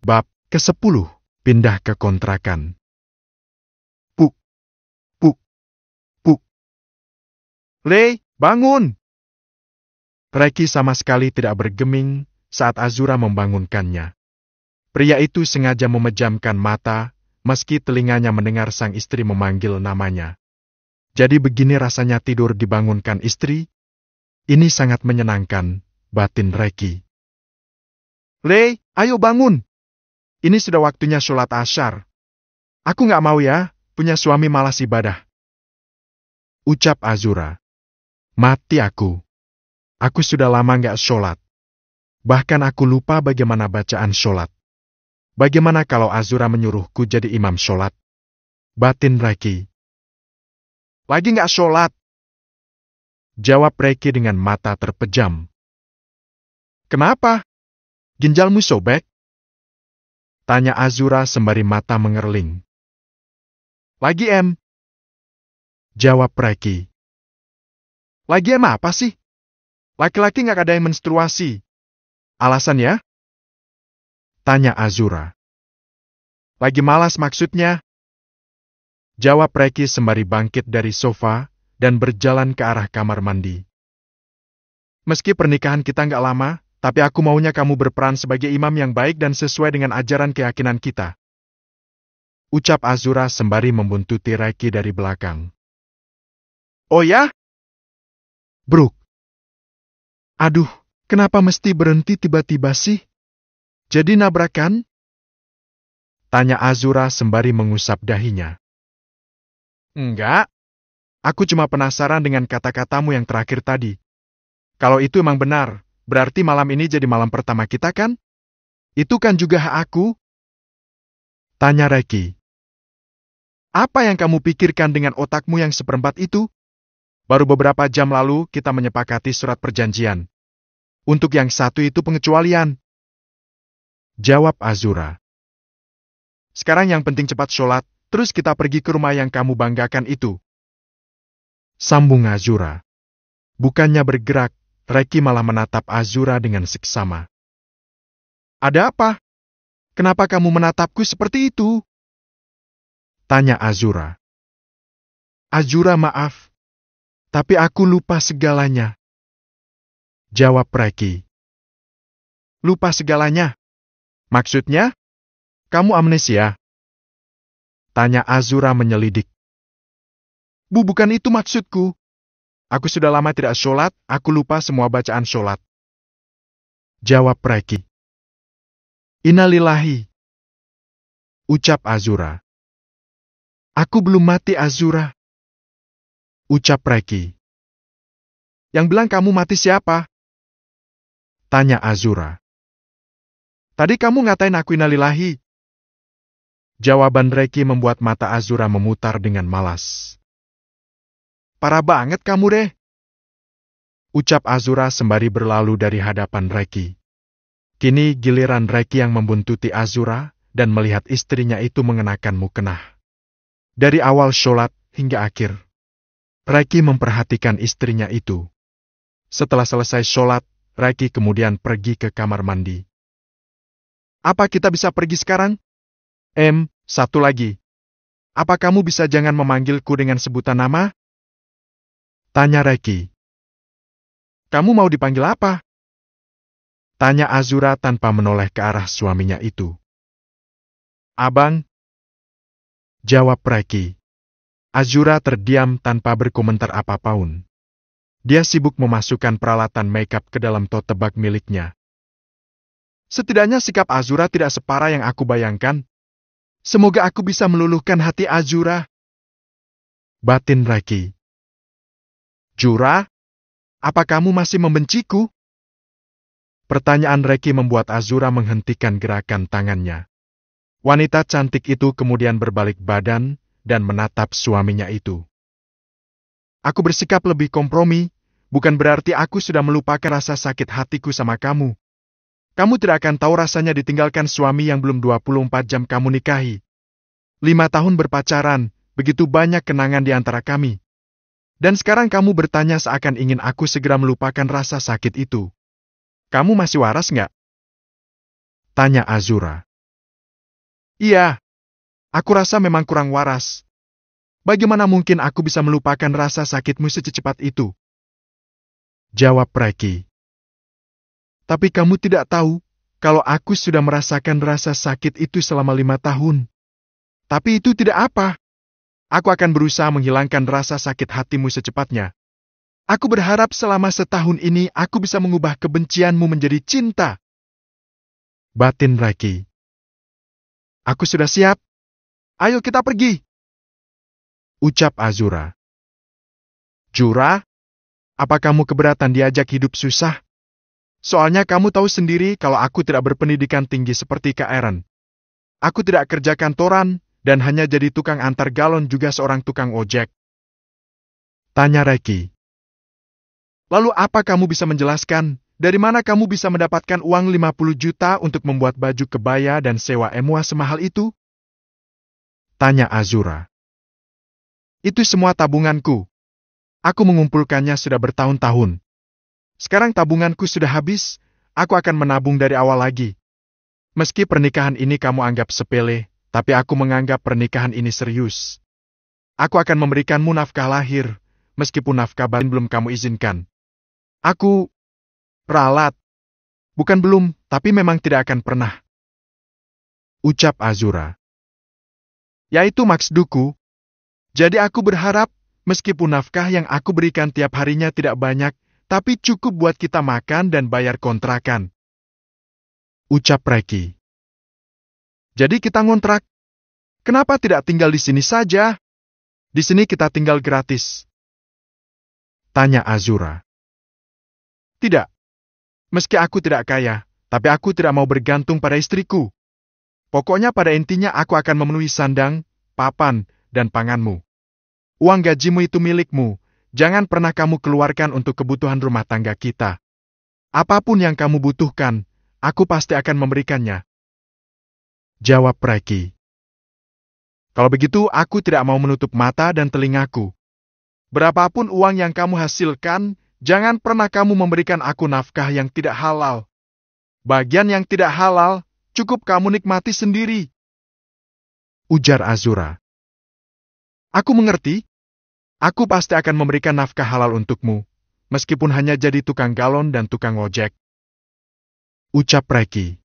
Bab ke-10, pindah ke kontrakan. Puk, puk, puk. Lei, bangun! Reki sama sekali tidak bergeming saat Azura membangunkannya. Pria itu sengaja memejamkan mata, meski telinganya mendengar sang istri memanggil namanya. Jadi begini rasanya tidur dibangunkan istri? Ini sangat menyenangkan, batin Reki. Lei, ayo bangun! Ini sudah waktunya sholat asyar. Aku nggak mau ya, punya suami malas ibadah. Ucap Azura. Mati aku. Aku sudah lama nggak sholat. Bahkan aku lupa bagaimana bacaan sholat. Bagaimana kalau Azura menyuruhku jadi imam sholat? Batin Reki. Lagi nggak sholat? Jawab Reki dengan mata terpejam. Kenapa? Ginjalmu sobek? Tanya Azura sembari mata mengerling. Lagi Jawab Reki. Lagi apa sih? Laki-laki nggak ada yang menstruasi. Alasan ya? Tanya Azura. Lagi malas maksudnya? Jawab Reki sembari bangkit dari sofa dan berjalan ke arah kamar mandi. Meski pernikahan kita nggak lama, tapi aku maunya kamu berperan sebagai imam yang baik dan sesuai dengan ajaran keyakinan kita. Ucap Azura sembari membuntuti Reki dari belakang. Oh ya? Bruk. Aduh, kenapa mesti berhenti tiba-tiba sih? Jadi nabrakan? Tanya Azura sembari mengusap dahinya. Enggak. Aku cuma penasaran dengan kata-katamu yang terakhir tadi. Kalau itu emang benar, berarti malam ini jadi malam pertama kita kan? Itu kan juga hak aku? Tanya Reki. Apa yang kamu pikirkan dengan otakmu yang seperempat itu? Baru beberapa jam lalu kita menyepakati surat perjanjian. Untuk yang satu itu pengecualian. Jawab Azura. Sekarang yang penting cepat sholat, terus kita pergi ke rumah yang kamu banggakan itu. Sambung Azura. Bukannya bergerak, Reki malah menatap Azura dengan seksama. Ada apa? Kenapa kamu menatapku seperti itu? Tanya Azura. Azura maaf, tapi aku lupa segalanya. Jawab Reki. Lupa segalanya? Maksudnya? Kamu amnesia? Tanya Azura menyelidik. Bukan itu maksudku. Aku sudah lama tidak sholat, aku lupa semua bacaan sholat. Jawab Reki. Innalillahi. Ucap Azura. Aku belum mati Azura. Ucap Reki. Yang bilang kamu mati siapa? Tanya Azura. Tadi kamu ngatain aku innalillahi. Jawaban Reki membuat mata Azura memutar dengan malas. Parah banget kamu deh. Ucap Azura sembari berlalu dari hadapan Reki. Kini giliran Reki yang membuntuti Azura dan melihat istrinya itu mengenakan mukenah. Dari awal sholat hingga akhir, Reki memperhatikan istrinya itu. Setelah selesai sholat, Reki kemudian pergi ke kamar mandi. Apa kita bisa pergi sekarang? Satu lagi. Apa kamu bisa jangan memanggilku dengan sebutan nama? Tanya Reki. Kamu mau dipanggil apa? Tanya Azura tanpa menoleh ke arah suaminya itu. Abang. Jawab Reki. Azura terdiam tanpa berkomentar apapun. Dia sibuk memasukkan peralatan makeup ke dalam tote bag miliknya. Setidaknya sikap Azura tidak separah yang aku bayangkan. Semoga aku bisa meluluhkan hati Azura. Batin Reki. Jura, apa kamu masih membenciku? Pertanyaan Reki membuat Azura menghentikan gerakan tangannya. Wanita cantik itu kemudian berbalik badan dan menatap suaminya itu. Aku bersikap lebih kompromi, bukan berarti aku sudah melupakan rasa sakit hatiku sama kamu. Kamu tidak akan tahu rasanya ditinggalkan suami yang belum 24 jam kamu nikahi. 5 tahun berpacaran, begitu banyak kenangan di antara kami. Dan sekarang kamu bertanya seakan ingin aku segera melupakan rasa sakit itu. Kamu masih waras nggak? Tanya Azura. Iya, aku rasa memang kurang waras. Bagaimana mungkin aku bisa melupakan rasa sakitmu secepat itu? Jawab Reki. Tapi kamu tidak tahu, kalau aku sudah merasakan rasa sakit itu selama 5 tahun. Tapi itu tidak apa. Aku akan berusaha menghilangkan rasa sakit hatimu secepatnya. Aku berharap selama setahun ini aku bisa mengubah kebencianmu menjadi cinta. Batin Reki. Aku sudah siap. Ayo kita pergi. Ucap Azura. Jura, apa kamu keberatan diajak hidup susah? Soalnya kamu tahu sendiri kalau aku tidak berpendidikan tinggi seperti Kak Eren. Aku tidak kerja kantoran, dan hanya jadi tukang antar galon juga seorang tukang ojek. Tanya Reki. Lalu apa kamu bisa menjelaskan, dari mana kamu bisa mendapatkan uang 50 juta untuk membuat baju kebaya dan sewa emua semahal itu? Tanya Azura. Itu semua tabunganku. Aku mengumpulkannya sudah bertahun-tahun. Sekarang tabunganku sudah habis, aku akan menabung dari awal lagi. Meski pernikahan ini kamu anggap sepele, tapi aku menganggap pernikahan ini serius. Aku akan memberikanmu nafkah lahir, meskipun nafkah batin belum kamu izinkan. Aku ralat. Bukan belum, tapi memang tidak akan pernah. Ucap Azura. Ya itu maksudku. Jadi aku berharap, meskipun nafkah yang aku berikan tiap harinya tidak banyak, tapi cukup buat kita makan dan bayar kontrakan. Ucap Reki. Jadi kita ngontrak. Kenapa tidak tinggal di sini saja? Di sini kita tinggal gratis. Tanya Azura. Tidak. Meski aku tidak kaya, tapi aku tidak mau bergantung pada istriku. Pokoknya pada intinya aku akan memenuhi sandang, papan, dan panganmu. Uang gajimu itu milikmu, jangan pernah kamu keluarkan untuk kebutuhan rumah tangga kita. Apapun yang kamu butuhkan, aku pasti akan memberikannya. Jawab Reki. Kalau begitu aku tidak mau menutup mata dan telingaku. Berapapun uang yang kamu hasilkan, jangan pernah kamu memberikan aku nafkah yang tidak halal. Bagian yang tidak halal, cukup kamu nikmati sendiri. Ujar Azura. Aku mengerti. Aku pasti akan memberikan nafkah halal untukmu, meskipun hanya jadi tukang galon dan tukang ojek. Ucap Reki.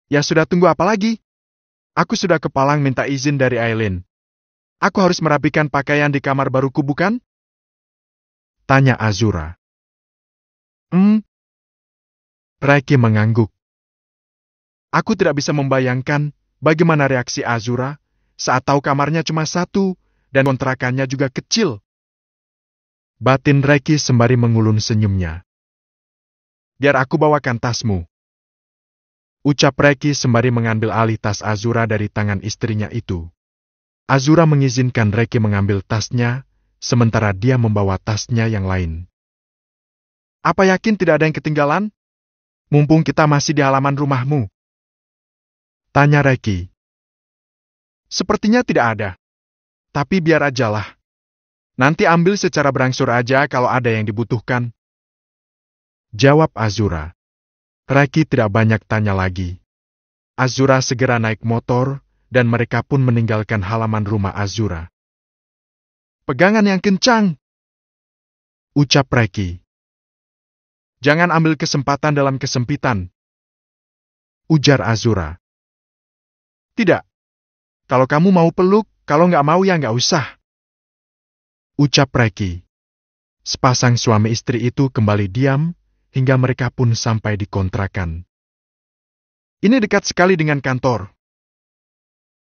Ya sudah, tunggu apa lagi? Aku sudah ke Palang minta izin dari Aileen. Aku harus merapikan pakaian di kamar baruku, bukan? Tanya Azura. Reki mengangguk. Aku tidak bisa membayangkan bagaimana reaksi Azura saat tahu kamarnya cuma satu dan kontrakannya juga kecil. Batin Reki sembari mengulun senyumnya. Biar aku bawakan tasmu. Ucap Reki sembari mengambil alih tas Azura dari tangan istrinya itu. Azura mengizinkan Reki mengambil tasnya, sementara dia membawa tasnya yang lain. Apa yakin tidak ada yang ketinggalan? Mumpung kita masih di halaman rumahmu. Tanya Reki. Sepertinya tidak ada. Tapi biar ajalah. Nanti ambil secara berangsur aja kalau ada yang dibutuhkan. Jawab Azura. Reki tidak banyak tanya lagi. Azura segera naik motor, dan mereka pun meninggalkan halaman rumah Azura. Pegangan yang kencang. Ucap Reki. Jangan ambil kesempatan dalam kesempitan. Ujar Azura. Tidak. Kalau kamu mau peluk, kalau nggak mau ya nggak usah. Ucap Reki. Sepasang suami istri itu kembali diam, hingga mereka pun sampai di kontrakan. Ini dekat sekali dengan kantor.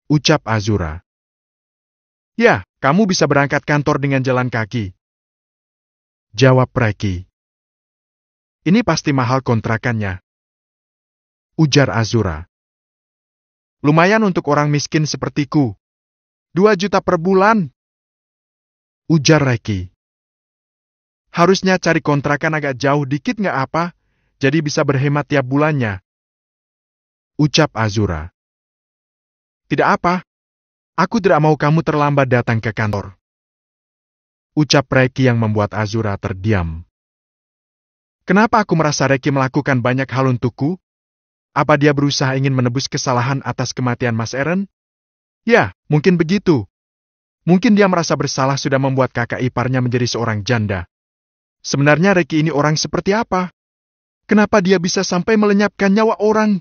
Ucap Azura. Ya, kamu bisa berangkat kantor dengan jalan kaki. Jawab Reki. Ini pasti mahal kontrakannya. Ujar Azura. Lumayan untuk orang miskin sepertiku. 2 juta per bulan. Ujar Reki. Harusnya cari kontrakan agak jauh dikit nggak apa, jadi bisa berhemat tiap bulannya. Ucap Azura. Tidak apa. Aku tidak mau kamu terlambat datang ke kantor. Ucap Reki yang membuat Azura terdiam. Kenapa aku merasa Reki melakukan banyak hal untukku? Apa dia berusaha ingin menebus kesalahan atas kematian Mas Eren? Ya, mungkin begitu. Mungkin dia merasa bersalah sudah membuat kakak iparnya menjadi seorang janda. Sebenarnya Reki ini orang seperti apa? Kenapa dia bisa sampai melenyapkan nyawa orang?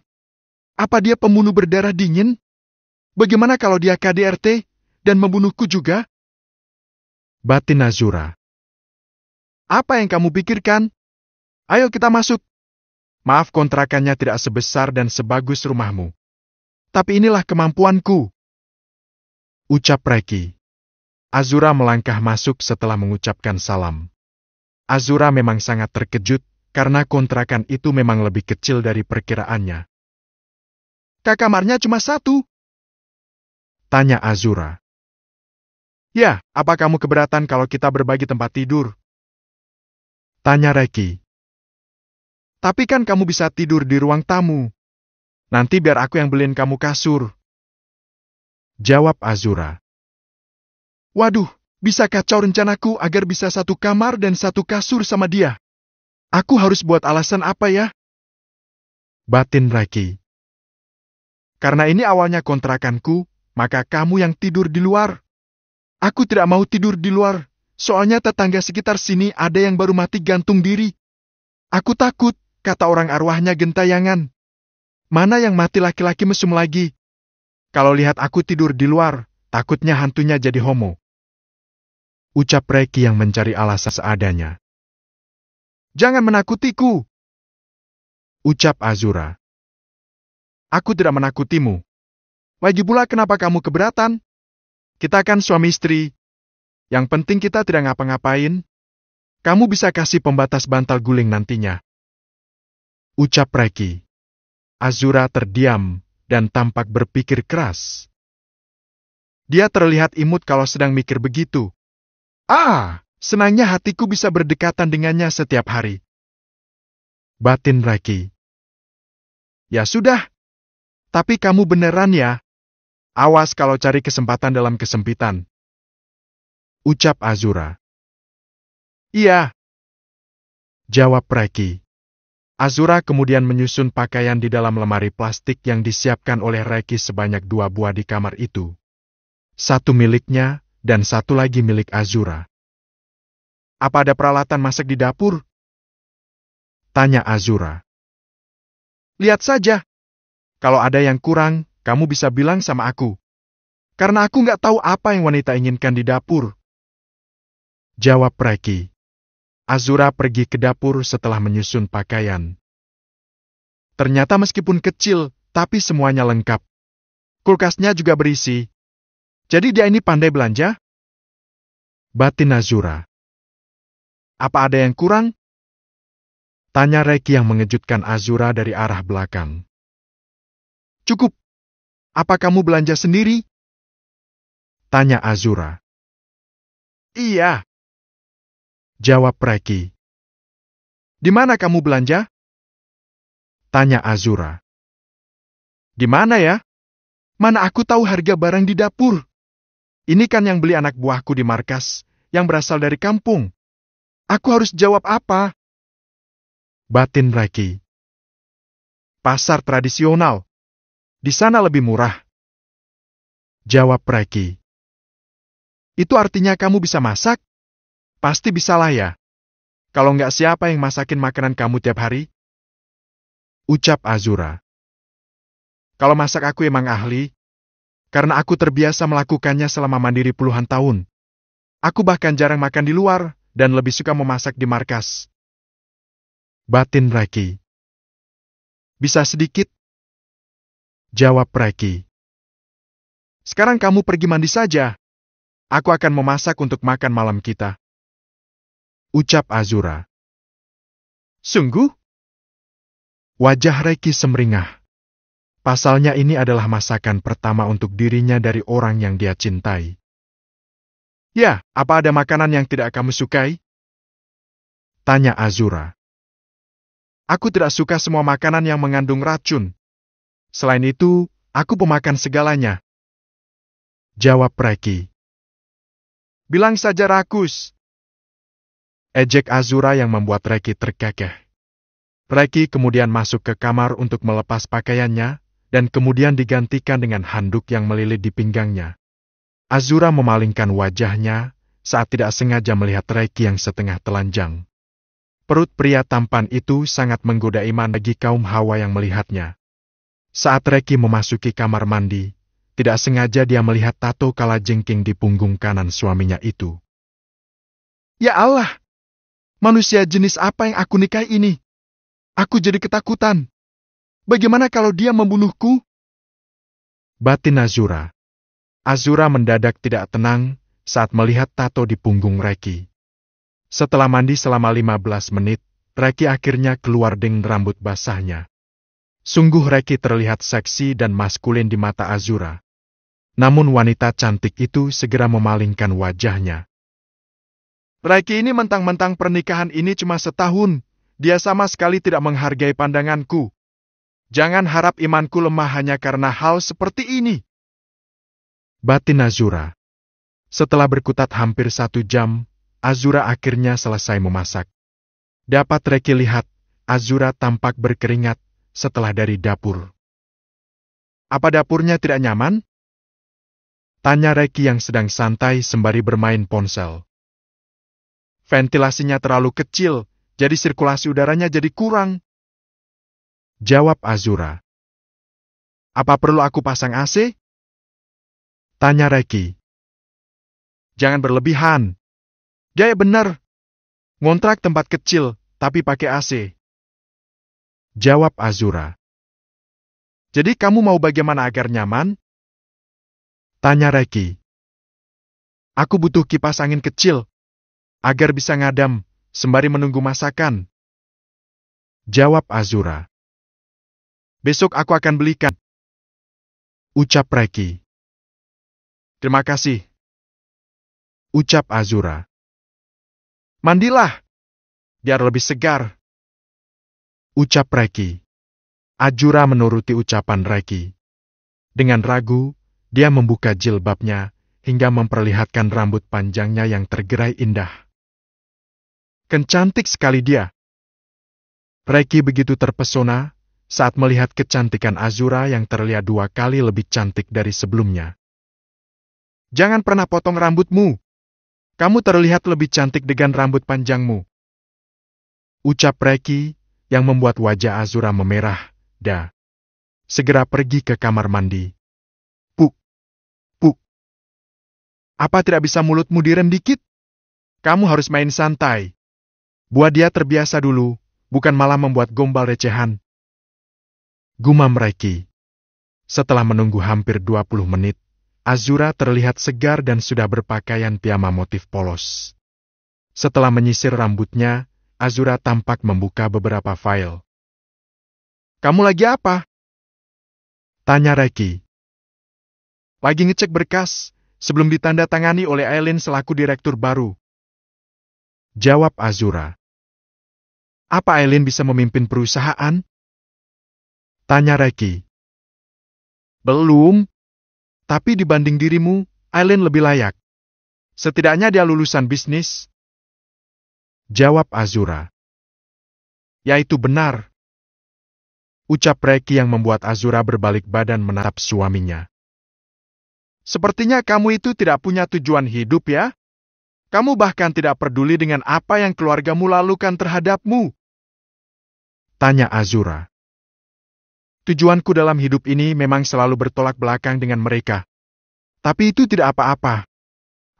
Apa dia pembunuh berdarah dingin? Bagaimana kalau dia KDRT dan membunuhku juga? Batin Azura. Apa yang kamu pikirkan? Ayo kita masuk. Maaf kontrakannya tidak sebesar dan sebagus rumahmu. Tapi inilah kemampuanku. Ucap Reki. Azura melangkah masuk setelah mengucapkan salam. Azura memang sangat terkejut karena kontrakan itu memang lebih kecil dari perkiraannya. Kamarnya cuma satu? Tanya Azura. Ya, apa kamu keberatan kalau kita berbagi tempat tidur? Tanya Reki. Tapi kan kamu bisa tidur di ruang tamu. Nanti biar aku yang beliin kamu kasur. Jawab Azura. Waduh, bisa kacau rencanaku agar bisa satu kamar dan satu kasur sama dia. Aku harus buat alasan apa ya? Batin Reki. Karena ini awalnya kontrakanku, maka kamu yang tidur di luar. Aku tidak mau tidur di luar, soalnya tetangga sekitar sini ada yang baru mati gantung diri. Aku takut. Kata orang arwahnya gentayangan. Mana yang mati laki-laki mesum lagi? Kalau lihat aku tidur di luar, takutnya hantunya jadi homo. Ucap Reki yang mencari alasan seadanya. Jangan menakutiku. Ucap Azura. Aku tidak menakutimu. Lagi pula kenapa kamu keberatan? Kita kan suami istri. Yang penting kita tidak ngapa-ngapain. Kamu bisa kasih pembatas bantal guling nantinya. Ucap Reki. Azura terdiam dan tampak berpikir keras. Dia terlihat imut kalau sedang mikir begitu. Senangnya hatiku bisa berdekatan dengannya setiap hari. Batin Reki. Ya sudah. Tapi kamu beneran ya? Awas kalau cari kesempatan dalam kesempitan. Ucap Azura. Iya. Jawab Reki. Azura kemudian menyusun pakaian di dalam lemari plastik yang disiapkan oleh Reki sebanyak 2 buah di kamar itu. 1 miliknya dan 1 lagi milik Azura. Apa ada peralatan masak di dapur? Tanya Azura. Lihat saja. Kalau ada yang kurang, kamu bisa bilang sama aku. Karena aku nggak tahu apa yang wanita inginkan di dapur. Jawab Reki. Azura pergi ke dapur setelah menyusun pakaian. Ternyata meskipun kecil, tapi semuanya lengkap. Kulkasnya juga berisi. Jadi dia ini pandai belanja? Batin Azura. Apa ada yang kurang? Tanya Reki yang mengejutkan Azura dari arah belakang. Cukup. Apa kamu belanja sendiri? Tanya Azura. Iya. Jawab Reki. Di mana kamu belanja? Tanya Azura. Di mana ya? Mana aku tahu harga barang di dapur? Ini kan yang beli anak buahku di markas, yang berasal dari kampung. Aku harus jawab apa? Batin Reki. Pasar tradisional. Di sana lebih murah. Jawab Reki. Itu artinya kamu bisa masak? Pasti bisalah ya. Kalau nggak siapa yang masakin makanan kamu tiap hari? Ucap Azura. Kalau masak aku emang ahli, karena aku terbiasa melakukannya selama mandiri puluhan tahun. Aku bahkan jarang makan di luar, dan lebih suka memasak di markas. Batin Reki. Bisa sedikit? Jawab Reki. Sekarang kamu pergi mandi saja. Aku akan memasak untuk makan malam kita. Ucap Azura. Sungguh? Wajah Reki semringah. Pasalnya ini adalah masakan pertama untuk dirinya dari orang yang dia cintai. Ya, apa ada makanan yang tidak kamu sukai? Tanya Azura. Aku tidak suka semua makanan yang mengandung racun. Selain itu, aku pemakan segalanya. Jawab Reki. Bilang saja rakus. Ejek Azura yang membuat Reki terkekeh. Reiki kemudian masuk ke kamar untuk melepas pakaiannya, dan kemudian digantikan dengan handuk yang melilit di pinggangnya. Azura memalingkan wajahnya saat tidak sengaja melihat Reiki yang setengah telanjang. Perut pria tampan itu sangat menggoda iman bagi kaum Hawa yang melihatnya. Saat Reiki memasuki kamar mandi, tidak sengaja dia melihat tato kalajengking di punggung kanan suaminya itu. Ya Allah! Manusia jenis apa yang aku nikahi ini? Aku jadi ketakutan. Bagaimana kalau dia membunuhku? Batin Azura. Azura mendadak tidak tenang saat melihat tato di punggung Reiki. Setelah mandi selama 15 menit, Reiki akhirnya keluar dengan rambut basahnya. Sungguh Reiki terlihat seksi dan maskulin di mata Azura. Namun wanita cantik itu segera memalingkan wajahnya. Reiki ini mentang-mentang pernikahan ini cuma setahun. Dia sama sekali tidak menghargai pandanganku. Jangan harap imanku lemah hanya karena hal seperti ini. Batin Azura. Setelah berkutat hampir 1 jam, Azura akhirnya selesai memasak. Dapat Reiki lihat, Azura tampak berkeringat setelah dari dapur. Apa dapurnya tidak nyaman? Tanya Reiki yang sedang santai sembari bermain ponsel. Ventilasinya terlalu kecil, jadi sirkulasi udaranya jadi kurang. Jawab Azura. Apa perlu aku pasang AC? Tanya Reiki. Jangan berlebihan. Dia benar. Ngontrak tempat kecil, tapi pakai AC. Jawab Azura. Jadi kamu mau bagaimana agar nyaman? Tanya Reiki. Aku butuh kipas angin kecil, agar bisa ngadam, sembari menunggu masakan. Jawab Azura. Besok aku akan belikan. Ucap Reiki. Terima kasih. Ucap Azura. Mandilah, biar lebih segar. Ucap Reiki. Azura menuruti ucapan Reiki. Dengan ragu, dia membuka jilbabnya hingga memperlihatkan rambut panjangnya yang tergerai indah. Cantik sekali dia. Reiki begitu terpesona saat melihat kecantikan Azura yang terlihat 2 kali lebih cantik dari sebelumnya. Jangan pernah potong rambutmu. Kamu terlihat lebih cantik dengan rambut panjangmu. Ucap Reiki yang membuat wajah Azura memerah. Segera pergi ke kamar mandi. Puk. Apa tidak bisa mulutmu direm dikit? Kamu harus main santai. Buat dia terbiasa dulu, bukan malah membuat gombal recehan. Gumam Reiki. Setelah menunggu hampir 20 menit, Azura terlihat segar dan sudah berpakaian piyama motif polos. Setelah menyisir rambutnya, Azura tampak membuka beberapa file. Kamu lagi apa? Tanya Reiki. Lagi ngecek berkas, sebelum ditandatangani oleh Aileen selaku direktur baru. Jawab Azura. Apa Aileen bisa memimpin perusahaan? Tanya Reiki. Belum. Tapi dibanding dirimu, Aileen lebih layak. Setidaknya dia lulusan bisnis. Jawab Azura. Ya itu benar. Ucap Reiki yang membuat Azura berbalik badan menatap suaminya. Sepertinya kamu itu tidak punya tujuan hidup ya? Kamu bahkan tidak peduli dengan apa yang keluargamu lakukan terhadapmu. Tanya Azura. Tujuanku dalam hidup ini memang selalu bertolak belakang dengan mereka. Tapi itu tidak apa-apa.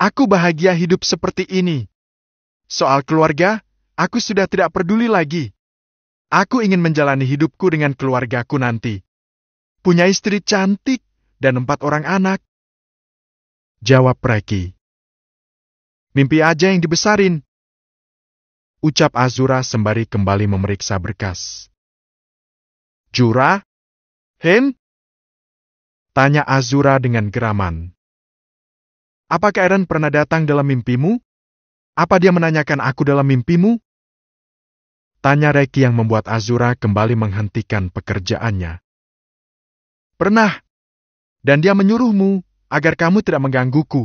Aku bahagia hidup seperti ini. Soal keluarga, aku sudah tidak peduli lagi. Aku ingin menjalani hidupku dengan keluargaku nanti. Punya istri cantik dan 4 orang anak. Jawab Reiki. Mimpi aja yang dibesarin. Ucap Azura sembari kembali memeriksa berkas. Jura? Hen? Tanya Azura dengan geraman. Apakah Eren pernah datang dalam mimpimu? Apa dia menanyakan aku dalam mimpimu? Tanya Reiki yang membuat Azura kembali menghentikan pekerjaannya. Pernah. Dan dia menyuruhmu agar kamu tidak menggangguku.